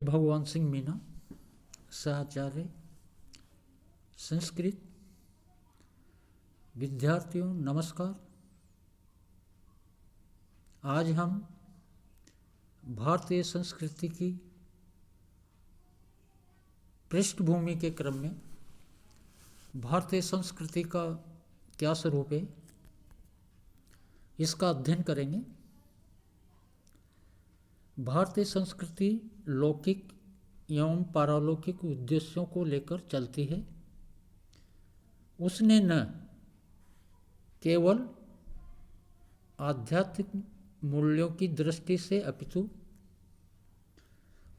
भगवान सिंह मीना, सहआचार्य संस्कृत। विद्यार्थियों नमस्कार। आज हम भारतीय संस्कृति की पृष्ठभूमि के क्रम में भारतीय संस्कृति का क्या स्वरूप है, इसका अध्ययन करेंगे। भारतीय संस्कृति लौकिक एवं पारलौकिक उद्देश्यों को लेकर चलती है। उसने न केवल आध्यात्मिक मूल्यों की दृष्टि से अपितु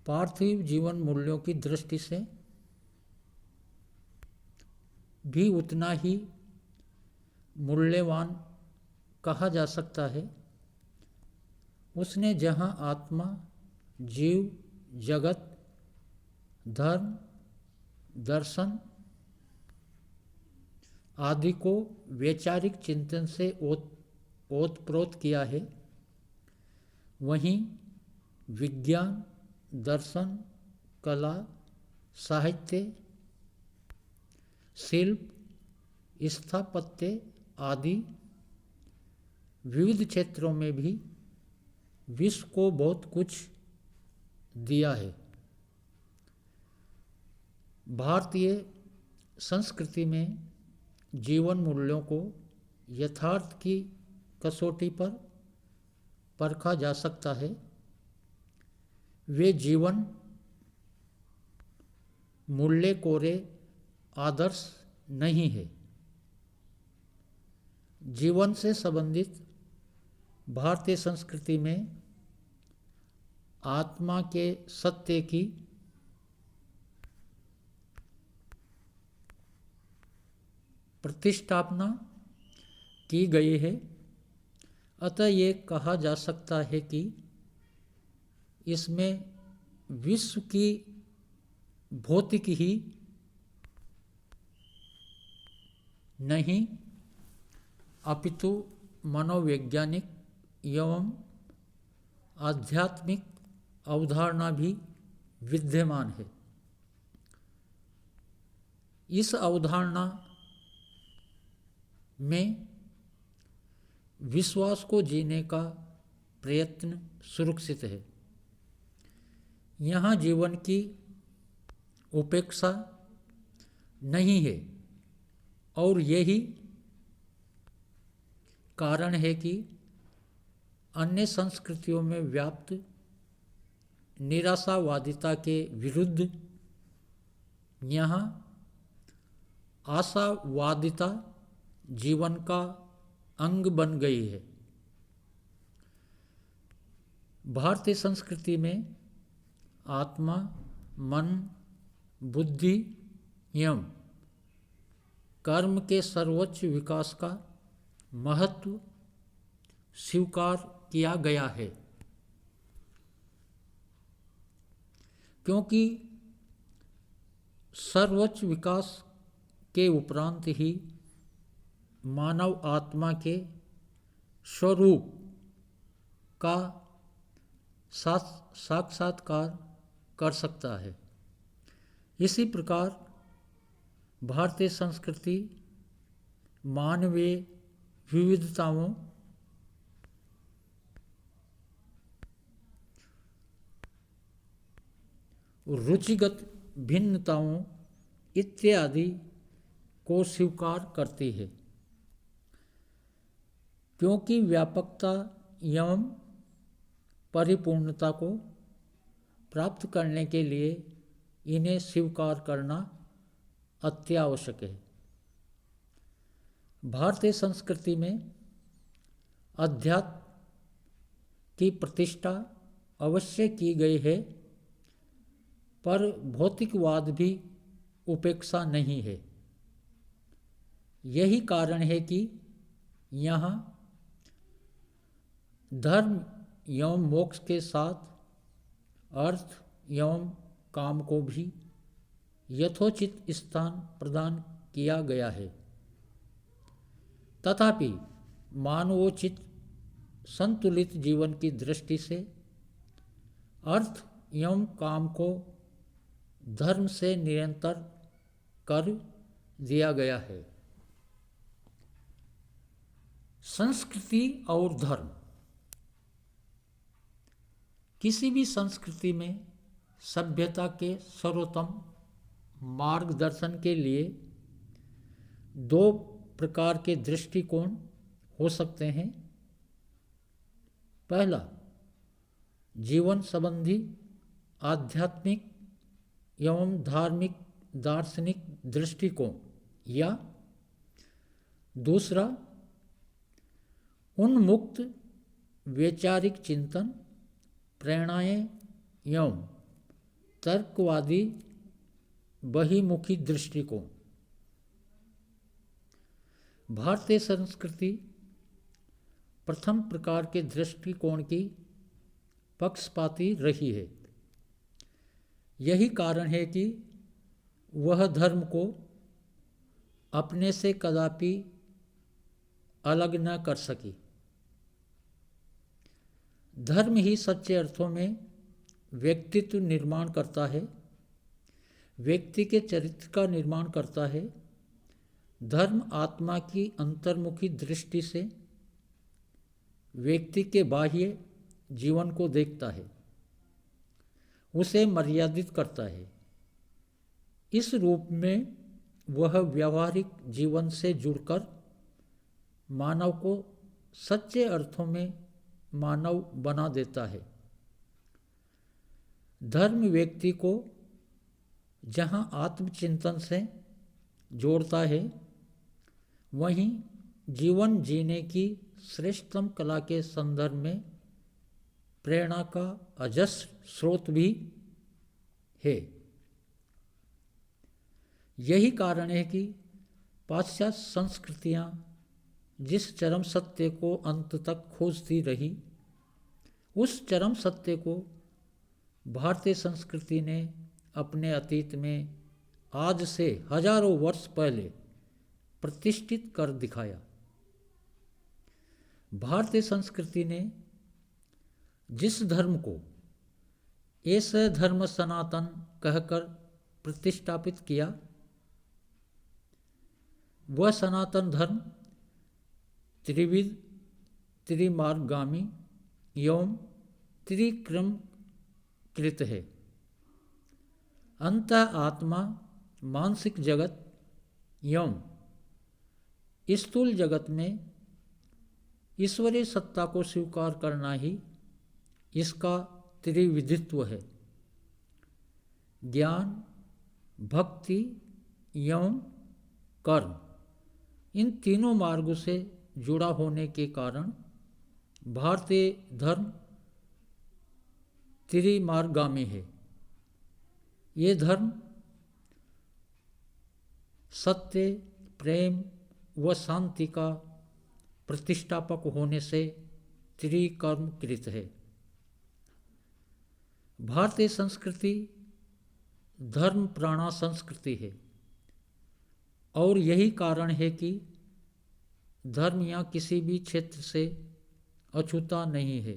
पार्थिव जीवन मूल्यों की दृष्टि से भी उतना ही मूल्यवान कहा जा सकता है। उसने जहाँ आत्मा, जीव, जगत, धर्म, दर्शन आदि को वैचारिक चिंतन से ओतप्रोत किया है, वहीं विज्ञान, दर्शन, कला, साहित्य, शिल्प, स्थापत्य आदि विविध क्षेत्रों में भी विश्व को बहुत कुछ दिया है। भारतीय संस्कृति में जीवन मूल्यों को यथार्थ की कसौटी पर परखा जा सकता है। वे जीवन मूल्य कोरे आदर्श नहीं है। जीवन से संबंधित भारतीय संस्कृति में आत्मा के सत्य की प्रतिष्ठापना की गई है। अतः ये कहा जा सकता है कि इसमें विश्व की भौतिक ही नहीं अपितु मनोवैज्ञानिक एवं आध्यात्मिक अवधारणा भी विद्यमान है। इस अवधारणा में विश्वास को जीने का प्रयत्न सुरक्षित है। यहाँ जीवन की उपेक्षा नहीं है और यही कारण है कि अन्य संस्कृतियों में व्याप्त निराशावादिता के विरुद्ध यहाँ आशावादिता जीवन का अंग बन गई है। भारतीय संस्कृति में आत्मा, मन, बुद्धि एवं कर्म के सर्वोच्च विकास का महत्व स्वीकार किया गया है, क्योंकि सर्वोच्च विकास के उपरांत ही मानव आत्मा के स्वरूप का साक्षात्कार कर सकता है। इसी प्रकार भारतीय संस्कृति मानवीय विविधताओं, रुचिगत भिन्नताओं इत्यादि को स्वीकार करती है, क्योंकि व्यापकता एवं परिपूर्णता को प्राप्त करने के लिए इन्हें स्वीकार करना अत्यावश्यक है। भारतीय संस्कृति में अध्यात्म की प्रतिष्ठा अवश्य की गई है, पर भौतिकवाद भी उपेक्षा नहीं है। यही कारण है कि यहाँ धर्म एवं मोक्ष के साथ अर्थ एवं काम को भी यथोचित स्थान प्रदान किया गया है। तथापि मानवोचित संतुलित जीवन की दृष्टि से अर्थ एवं काम को धर्म से निरंतर कर दिया गया है। संस्कृति और धर्म। किसी भी संस्कृति में सभ्यता के सर्वोत्तम मार्गदर्शन के लिए दो प्रकार के दृष्टिकोण हो सकते हैं। पहला, जीवन संबंधी आध्यात्मिक एवं धार्मिक दार्शनिक दृष्टिकोण, या दूसरा, उन्मुक्त वैचारिक चिंतन, प्रेरणाएं एवं तर्कवादी बहिमुखी दृष्टिकोण। भारतीय संस्कृति प्रथम प्रकार के दृष्टिकोण की पक्षपाती रही है। यही कारण है कि वह धर्म को अपने से कदापि अलग न कर सकी। धर्म ही सच्चे अर्थों में व्यक्तित्व निर्माण करता है, व्यक्ति के चरित्र का निर्माण करता है। धर्म आत्मा की अंतर्मुखी दृष्टि से व्यक्ति के बाह्य जीवन को देखता है, उसे मर्यादित करता है। इस रूप में वह व्यावहारिक जीवन से जुड़कर मानव को सच्चे अर्थों में मानव बना देता है। धर्म व्यक्ति को जहाँ आत्मचिंतन से जोड़ता है, वहीं जीवन जीने की श्रेष्ठतम कला के संदर्भ में प्रेरणा का अजस्र स्रोत भी है। यही कारण है कि पाश्चात्य संस्कृतियाँ जिस चरम सत्य को अंत तक खोजती रही, उस चरम सत्य को भारतीय संस्कृति ने अपने अतीत में आज से हजारों वर्ष पहले प्रतिष्ठित कर दिखाया। भारतीय संस्कृति ने जिस धर्म को ऐसा धर्म सनातन कहकर प्रतिष्ठापित किया, वह सनातन धर्म त्रिविध, त्रिमार्गगामी एवं त्रिक्रमकृत है। अंतः आत्मा, मानसिक जगत एवं स्थूल जगत में ईश्वरीय सत्ता को स्वीकार करना ही इसका त्रिविधित्व है। ज्ञान, भक्ति एवं कर्म, इन तीनों मार्गों से जुड़ा होने के कारण भारतीय धर्म त्रिमार्गगामी है। ये धर्म सत्य, प्रेम व शांति का प्रतिष्ठापक होने से त्रिकर्मकृत है। भारतीय संस्कृति धर्म प्राणा संस्कृति है, और यही कारण है कि धर्म यहाँ किसी भी क्षेत्र से अछूता नहीं है।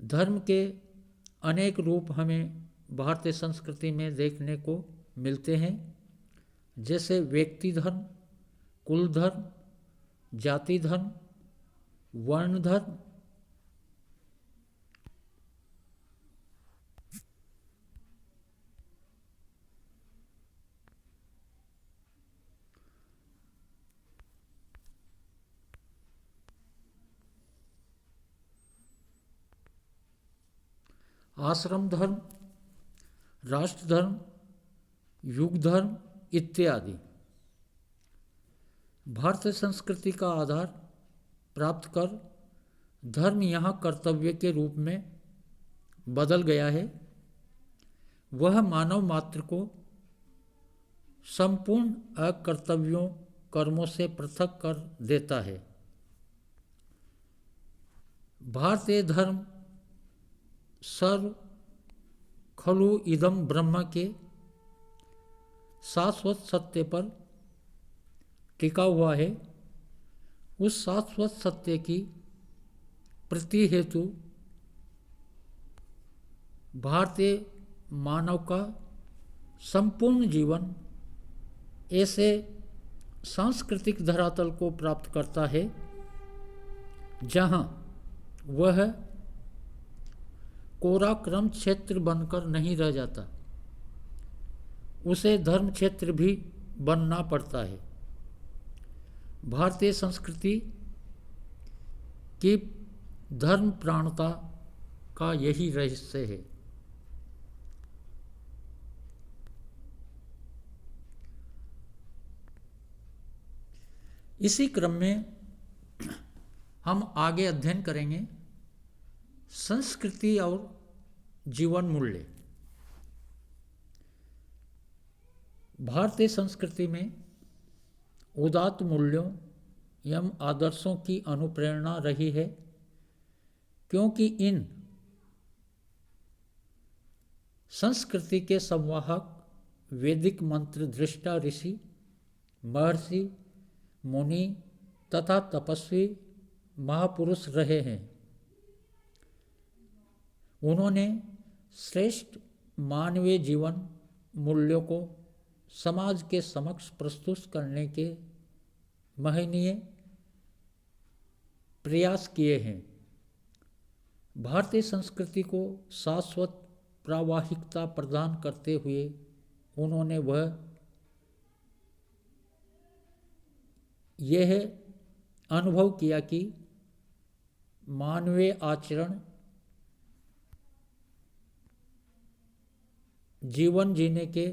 धर्म के अनेक रूप हमें भारतीय संस्कृति में देखने को मिलते हैं, जैसे व्यक्ति धर्म, कुल धर्म, जाति धर्म, वर्ण धर्म, आश्रम धर्म, राष्ट्र धर्म, युग धर्म इत्यादि। भारतीय संस्कृति का आधार प्राप्त कर धर्म यहाँ कर्तव्य के रूप में बदल गया है। वह मानव मात्र को संपूर्ण अकर्तव्यों, कर्मों से पृथक कर देता है। भारतीय धर्म सर्व खलु इदम ब्रह्म के शाश्वत सत्य पर टिका हुआ है। उस शाश्वत सत्य की प्रति हेतु भारतीय मानव का संपूर्ण जीवन ऐसे सांस्कृतिक धरातल को प्राप्त करता है जहाँ वह कोरा क्रम क्षेत्र बनकर नहीं रह जाता, उसे धर्म क्षेत्र भी बनना पड़ता है। भारतीय संस्कृति की धर्म प्राणता का यही रहस्य है। इसी क्रम में हम आगे अध्ययन करेंगे संस्कृति और जीवन मूल्य। भारतीय संस्कृति में उदात्त मूल्यों एवं आदर्शों की अनुप्रेरणा रही है, क्योंकि इन संस्कृति के संवाहक वैदिक मंत्र दृष्टा ऋषि, महर्षि, मुनि तथा तपस्वी महापुरुष रहे हैं। उन्होंने श्रेष्ठ मानवीय जीवन मूल्यों को समाज के समक्ष प्रस्तुत करने के महनीय प्रयास किए हैं। भारतीय संस्कृति को शाश्वत प्रावाहिकता प्रदान करते हुए उन्होंने यह अनुभव किया कि मानवीय आचरण जीवन जीने के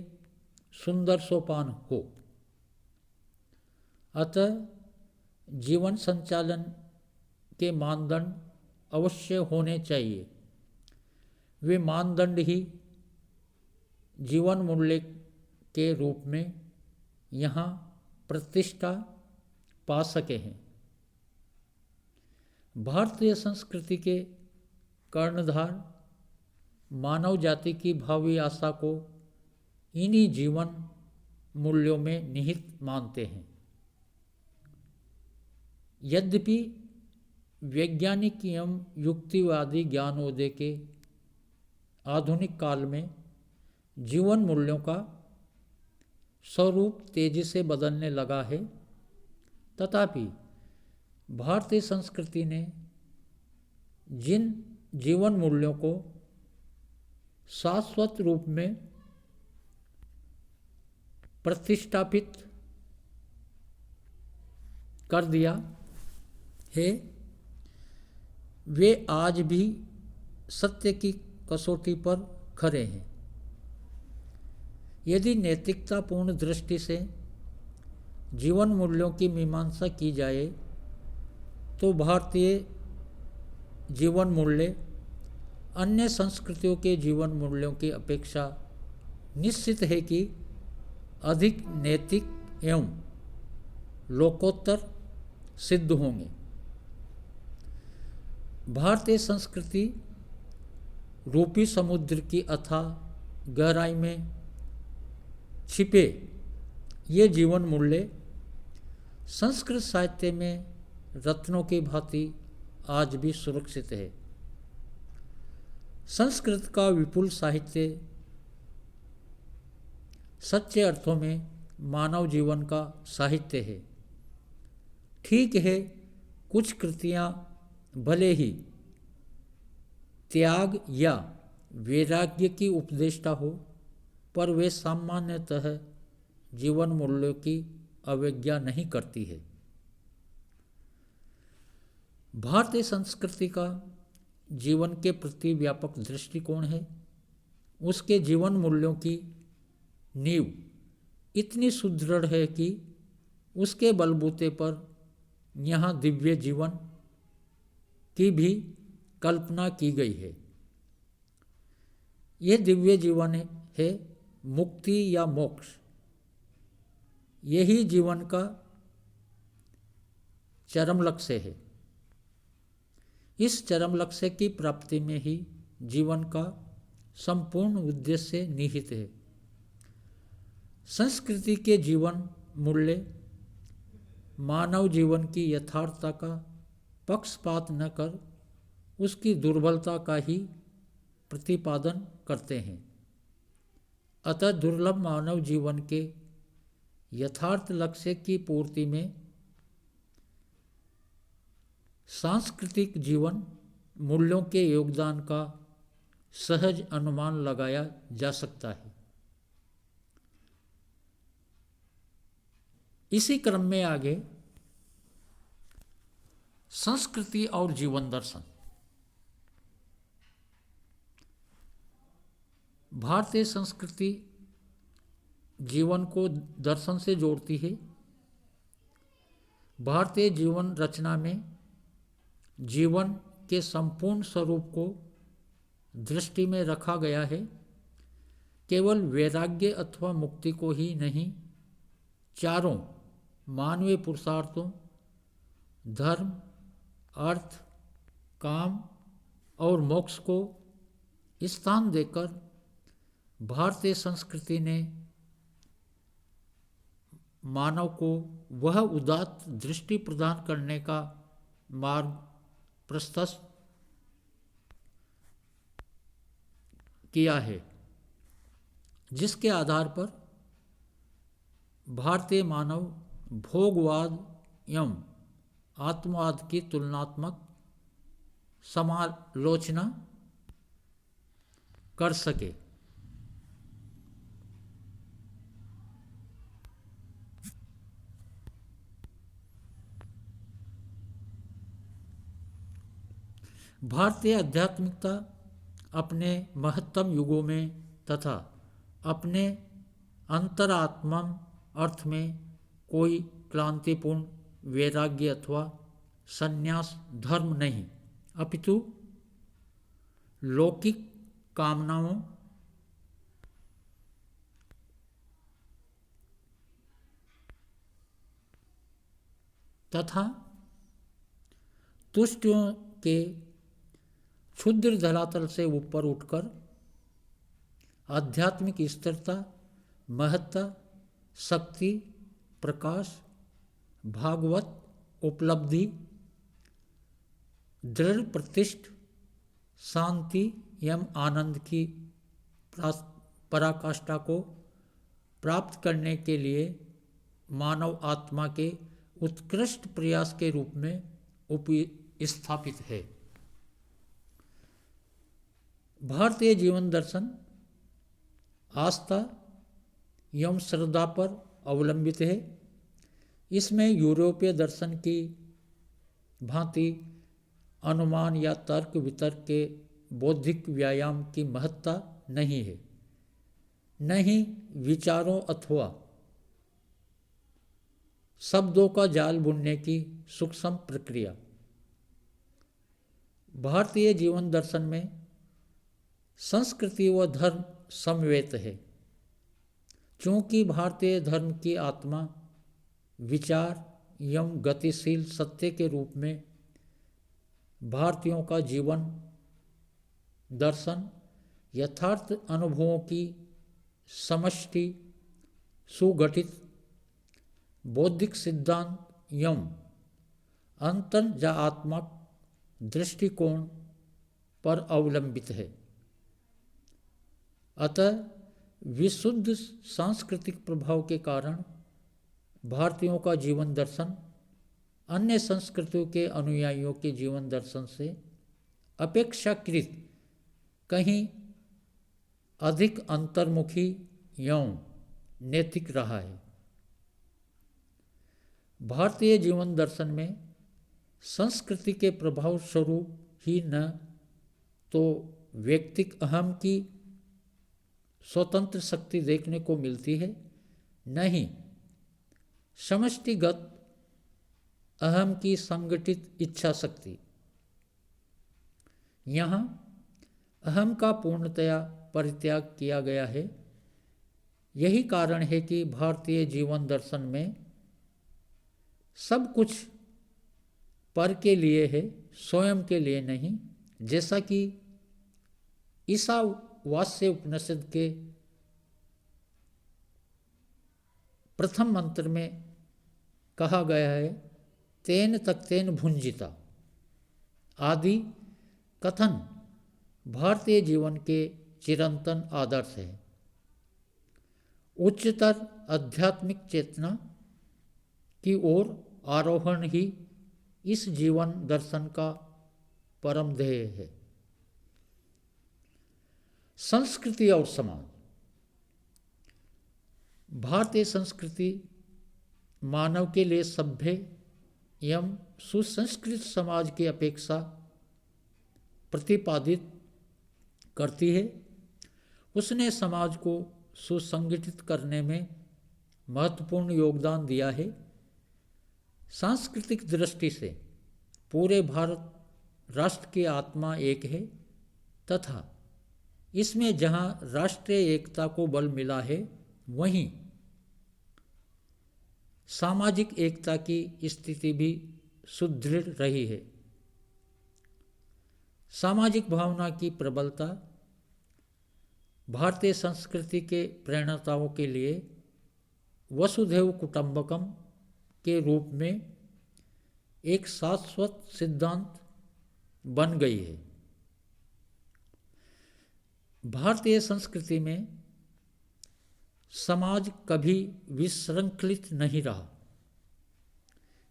सुंदर सोपान हो। अतः जीवन संचालन के मानदंड अवश्य होने चाहिए। वे मानदंड ही जीवन मूल्य के रूप में यहाँ प्रतिष्ठा पा सके हैं। भारतीय संस्कृति के कर्णधार मानव जाति की भावी आशा को इन्हीं जीवन मूल्यों में निहित मानते हैं। यद्यपि वैज्ञानिक एवं युक्तिवादी ज्ञानोदय के आधुनिक काल में जीवन मूल्यों का स्वरूप तेजी से बदलने लगा है, तथापि भारतीय संस्कृति ने जिन जीवन मूल्यों को शाश्वत रूप में प्रतिष्ठापित कर दिया है, वे आज भी सत्य की कसौटी पर खरे हैं। यदि नैतिकतापूर्ण दृष्टि से जीवन मूल्यों की मीमांसा की जाए तो भारतीय जीवन मूल्य अन्य संस्कृतियों के जीवन मूल्यों की अपेक्षा निश्चित है कि अधिक नैतिक एवं लोकोत्तर सिद्ध होंगे। भारतीय संस्कृति रूपी समुद्र की अथाह गहराई में छिपे ये जीवन मूल्य संस्कृत साहित्य में रत्नों की भांति आज भी सुरक्षित है। संस्कृत का विपुल साहित्य सच्चे अर्थों में मानव जीवन का साहित्य है। ठीक है, कुछ कृतियाँ भले ही त्याग या वैराग्य की उपदेष्टा हो, पर वे सामान्यतः जीवन मूल्यों की अवज्ञा नहीं करती है। भारतीय संस्कृति का जीवन के प्रति व्यापक दृष्टिकोण है। उसके जीवन मूल्यों की नींव इतनी सुदृढ़ है कि उसके बलबूते पर यहाँ दिव्य जीवन की भी कल्पना की गई है। यह दिव्य जीवन है मुक्ति या मोक्ष। यही जीवन का चरम लक्ष्य है। इस चरम लक्ष्य की प्राप्ति में ही जीवन का संपूर्ण उद्देश्य निहित है। संस्कृति के जीवन मूल्य मानव जीवन की यथार्थता का पक्षपात न कर उसकी दुर्बलता का ही प्रतिपादन करते हैं। अतः दुर्लभ मानव जीवन के यथार्थ लक्ष्य की पूर्ति में सांस्कृतिक जीवन मूल्यों के योगदान का सहज अनुमान लगाया जा सकता है। इसी क्रम में आगे संस्कृति और जीवन दर्शन। भारतीय संस्कृति जीवन को दर्शन से जोड़ती है। भारतीय जीवन रचना में जीवन के संपूर्ण स्वरूप को दृष्टि में रखा गया है। केवल वैराग्य अथवा मुक्ति को ही नहीं, चारों मानवीय पुरुषार्थों धर्म, अर्थ, काम और मोक्ष को स्थान देकर भारतीय संस्कृति ने मानव को वह उदात्त दृष्टि प्रदान करने का मार्ग प्रशस्त किया है, जिसके आधार पर भारतीय मानव भोगवाद एवं आत्मवाद की तुलनात्मक समालोचना कर सके। भारतीय आध्यात्मिकता अपने महत्तम युगों में तथा अपने अंतरात्मा अर्थ में कोई क्रांतिपूर्ण वैराग्य अथवा संन्यास धर्म नहीं, अपितु लौकिक कामनाओं तथा तुष्टियों के क्षुद्र धरातल से ऊपर उठकर आध्यात्मिक स्थिरता, महत्ता, शक्ति, प्रकाश, भागवत उपलब्धि, दृढ़ प्रतिष्ठ, शांति एवं आनंद की पराकाष्ठा को प्राप्त करने के लिए मानव आत्मा के उत्कृष्ट प्रयास के रूप में स्थापित है। भारतीय जीवन दर्शन आस्था एवं श्रद्धा पर अवलंबित है। इसमें यूरोपीय दर्शन की भांति अनुमान या तर्क वितर्क के बौद्धिक व्यायाम की महत्ता नहीं है, न ही विचारों अथवा शब्दों का जाल बुनने की सूक्ष्म प्रक्रिया। भारतीय जीवन दर्शन में संस्कृति व धर्म समवेत है। चूँकि भारतीय धर्म की आत्मा विचार एवं गतिशील सत्य के रूप में भारतीयों का जीवन दर्शन यथार्थ अनुभवों की समष्टि, सुगठित बौद्धिक सिद्धांत एवं अंतर्जात्मक दृष्टिकोण पर अवलंबित है। अतः विशुद्ध सांस्कृतिक प्रभाव के कारण भारतीयों का जीवन दर्शन अन्य संस्कृतियों के अनुयायियों के जीवन दर्शन से अपेक्षाकृत कहीं अधिक अंतर्मुखी एवं नैतिक रहा है। भारतीय जीवन दर्शन में संस्कृति के प्रभाव स्वरूप ही न तो व्यक्तिक अहम की स्वतंत्र शक्ति देखने को मिलती है, न ही समष्टिगत अहम की संगठित इच्छा शक्ति। यहाँ अहम का पूर्णतया परित्याग किया गया है। यही कारण है कि भारतीय जीवन दर्शन में सब कुछ पर के लिए है, स्वयं के लिए नहीं। जैसा कि ईशावास्य उपनिषद के प्रथम मंत्र में कहा गया है, तेन तक्तेन भुंजिता आदि कथन भारतीय जीवन के चिरंतन आदर्श है। उच्चतर आध्यात्मिक चेतना की ओर आरोहण ही इस जीवन दर्शन का परम ध्येय है। संस्कृति और समाज। भारतीय संस्कृति मानव के लिए सभ्य एवं सुसंस्कृत समाज की अपेक्षा प्रतिपादित करती है। उसने समाज को सुसंगठित करने में महत्वपूर्ण योगदान दिया है। सांस्कृतिक दृष्टि से पूरे भारत राष्ट्र की आत्मा एक है तथा इसमें जहाँ राष्ट्रीय एकता को बल मिला है, वहीं सामाजिक एकता की स्थिति भी सुदृढ़ रही है। सामाजिक भावना की प्रबलता भारतीय संस्कृति के प्रेरणाताओं के लिए वसुधैव कुटुंबकम के रूप में एक शाश्वत सिद्धांत बन गई है। भारतीय संस्कृति में समाज कभी विशृंखलित नहीं रहा।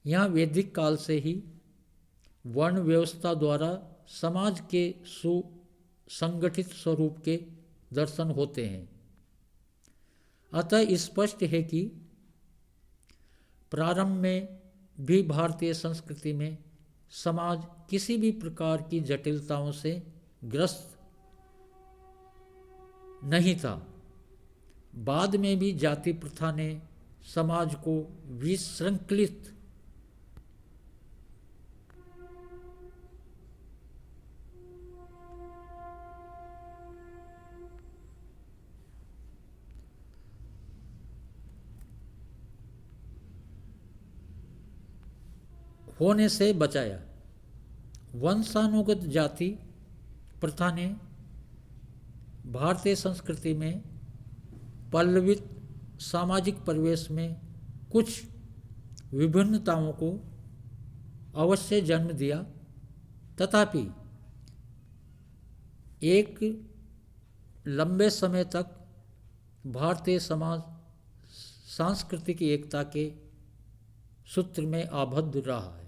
यहाँ वैदिक काल से ही वर्ण व्यवस्था द्वारा समाज के सुसंगठित स्वरूप के दर्शन होते हैं। अतः स्पष्ट है कि प्रारंभ में भी भारतीय संस्कृति में समाज किसी भी प्रकार की जटिलताओं से ग्रस्त नहीं था। बाद में भी जाति प्रथा ने समाज को विशृंखलित होने से बचाया। वंशानुगत जाति प्रथा ने भारतीय संस्कृति में पल्लवित सामाजिक परिवेश में कुछ विभिन्नताओं को अवश्य जन्म दिया, तथापि एक लंबे समय तक भारतीय समाज सांस्कृतिक एकता के सूत्र में आबद्ध रहा है।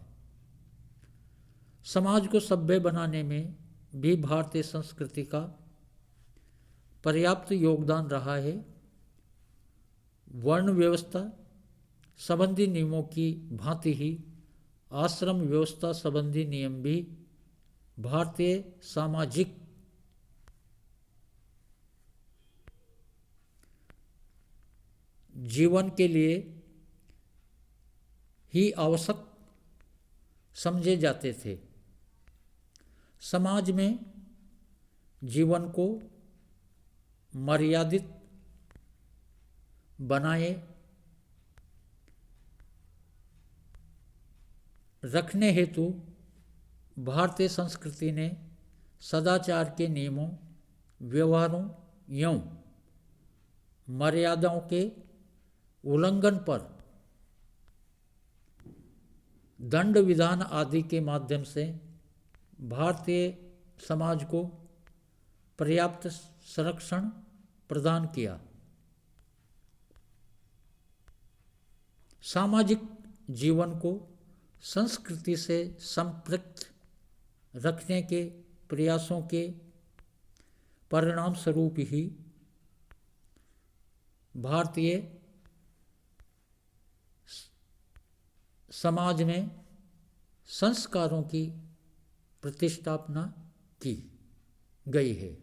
समाज को सभ्य बनाने में भी भारतीय संस्कृति का पर्याप्त योगदान रहा है। वर्ण व्यवस्था संबंधी नियमों की भांति ही आश्रम व्यवस्था संबंधी नियम भी भारतीय सामाजिक जीवन के लिए ही आवश्यक समझे जाते थे। समाज में जीवन को मर्यादित बनाए रखने हेतु भारतीय संस्कृति ने सदाचार के नियमों, व्यवहारों एवं मर्यादाओं के उल्लंघन पर दंड विधान आदि के माध्यम से भारतीय समाज को पर्याप्त संरक्षण प्रदान किया। सामाजिक जीवन को संस्कृति से संपृक्त रखने के प्रयासों के परिणाम स्वरूप ही भारतीय समाज में संस्कारों की प्रतिष्ठापना की गई है।